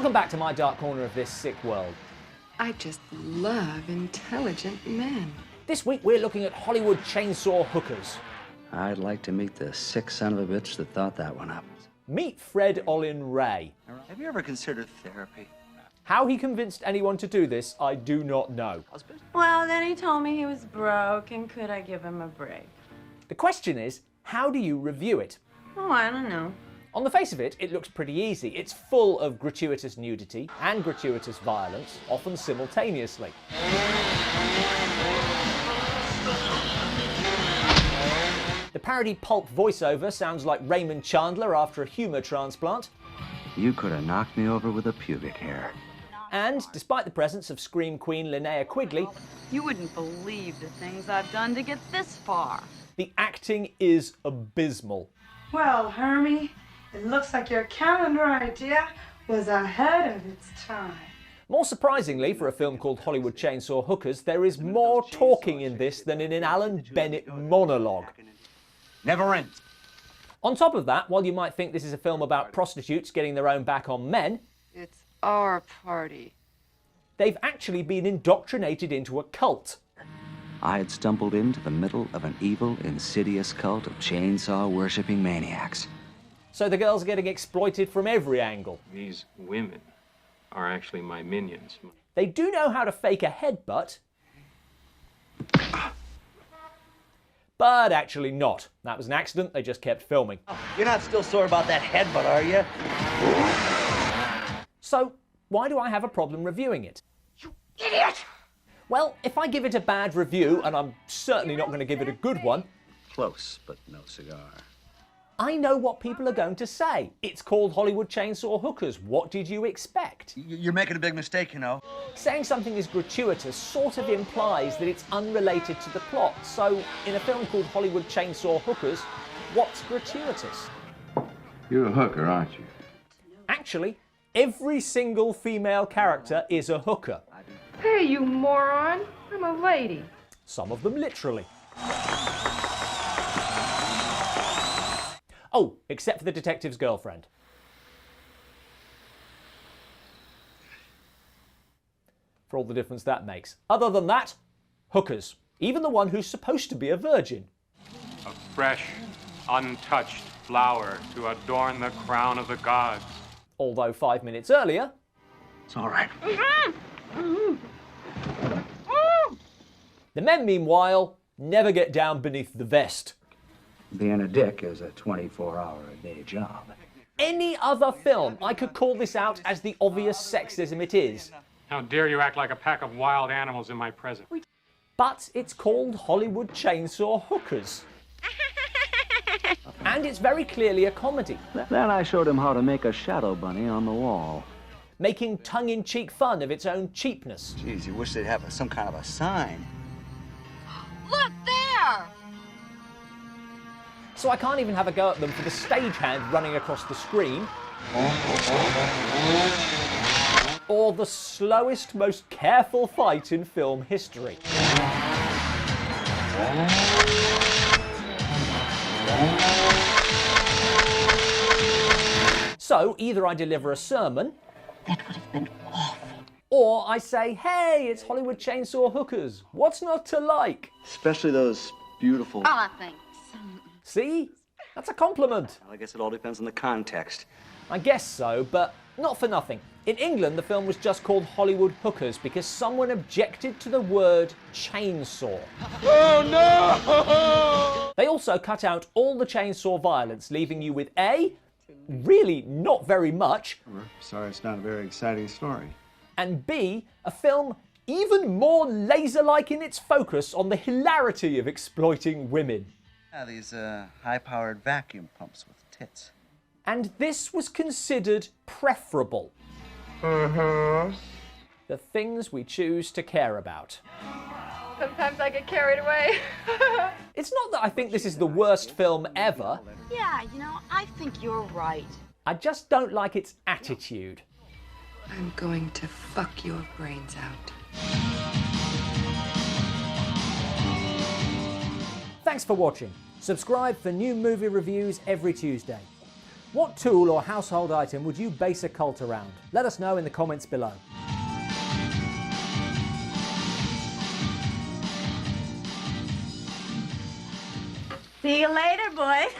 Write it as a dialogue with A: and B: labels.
A: Welcome back to my dark corner of this sick world.
B: I just love intelligent men.
A: This week we're looking at Hollywood chainsaw hookers.
C: I'd like to meet the sick son of a bitch that thought that one up.
A: Meet Fred Olin Ray.
D: Have you ever considered therapy?
A: How he convinced anyone to do this, I do not know.
E: Well, then he told me he was broke and could I give him a break.
A: The question is, how do you review it?
E: Oh, I don't know.
A: On the face of it, it looks pretty easy. It's full of gratuitous nudity and gratuitous violence, often simultaneously. The parody pulp voiceover sounds like Raymond Chandler after a humour transplant.
C: You could have knocked me over with a pubic hair.
A: And, despite the presence of Scream Queen Linnea Quigley,
F: You wouldn't believe the things I've done to get this far.
A: the acting is abysmal.
G: Well, Hermie, it looks like your calendar idea was ahead of its time.
A: More surprisingly, for a film called Hollywood Chainsaw Hookers, there is more talking in this than in an Alan Bennett monologue.
D: Never ends.
A: On top of that, while you might think this is a film about prostitutes getting their own back on men,
B: It's our party.
A: they've actually been indoctrinated into a cult.
C: I had stumbled into the middle of an evil, insidious cult of chainsaw-worshipping maniacs.
A: So the girls are getting exploited from every angle.
H: These women are actually my minions.
A: They do know how to fake a headbutt, but actually not. That was an accident, they just kept filming.
D: You're not still sore about that headbutt, are you?
A: So, why do I have a problem reviewing it?
D: You idiot!
A: Well, if I give it a bad review, and I'm certainly not going to give it a good one,
C: Close, but no cigar.
A: I know what people are going to say. It's called Hollywood Chainsaw Hookers. What did you expect?
D: You're making a big mistake, you know.
A: Saying something is gratuitous sort of implies that it's unrelated to the plot. So, in a film called Hollywood Chainsaw Hookers, what's gratuitous?
I: You're a hooker, aren't you?
A: Actually, every single female character is a hooker.
G: Hey, you moron. I'm a lady.
A: Some of them literally. Oh, except for the detective's girlfriend. For all the difference that makes. Other than that, hookers. Even the one who's supposed to be a virgin.
H: A fresh, untouched flower to adorn the crown of the gods.
A: Although 5 minutes earlier,
D: It's all right.
A: the men, meanwhile, never get down beneath the vest.
C: Being a dick is a 24-hour-a-day job.
A: Any other film, I could call this out as the obvious sexism it is.
H: How dare you act like a pack of wild animals in my presence?
A: But it's called Hollywood Chainsaw Hookers. And it's very clearly a comedy,
C: Then I showed him how to make a shadow bunny on the wall.
A: making tongue-in-cheek fun of its own cheapness.
D: Geez, you wish they'd have some kind of a sign.
F: Look there!
A: So I can't even have a go at them for the stagehand running across the screen, or the slowest, most careful fight in film history. So either I deliver a sermon,
F: That would have been awful.
A: or I say, hey, it's Hollywood Chainsaw Hookers. What's not to like?
D: Especially those beautiful...
F: Ah, thanks.
A: See? That's a compliment.
D: I guess it all depends on the context.
A: I guess so, but not for nothing. In England, the film was just called Hollywood Hookers because someone objected to the word chainsaw.
D: Oh, no!
A: They also cut out all the chainsaw violence, leaving you with A, really not very much,
I: Sorry, it's not a very exciting story.
A: and B, a film even more laser-like in its focus on the hilarity of exploiting women.
D: Yeah, these high-powered vacuum pumps with tits.
A: And this was considered preferable. The things we choose to care about.
E: Sometimes I get carried away.
A: It's not that I think this is the worst film ever.
F: Yeah, you know, I think you're right.
A: I just don't like its attitude.
B: I'm going to fuck your brains out.
A: Thanks for watching. Subscribe for new movie reviews every Tuesday. What tool or household item would you base a cult around? Let us know in the comments below.
E: See you later, boys.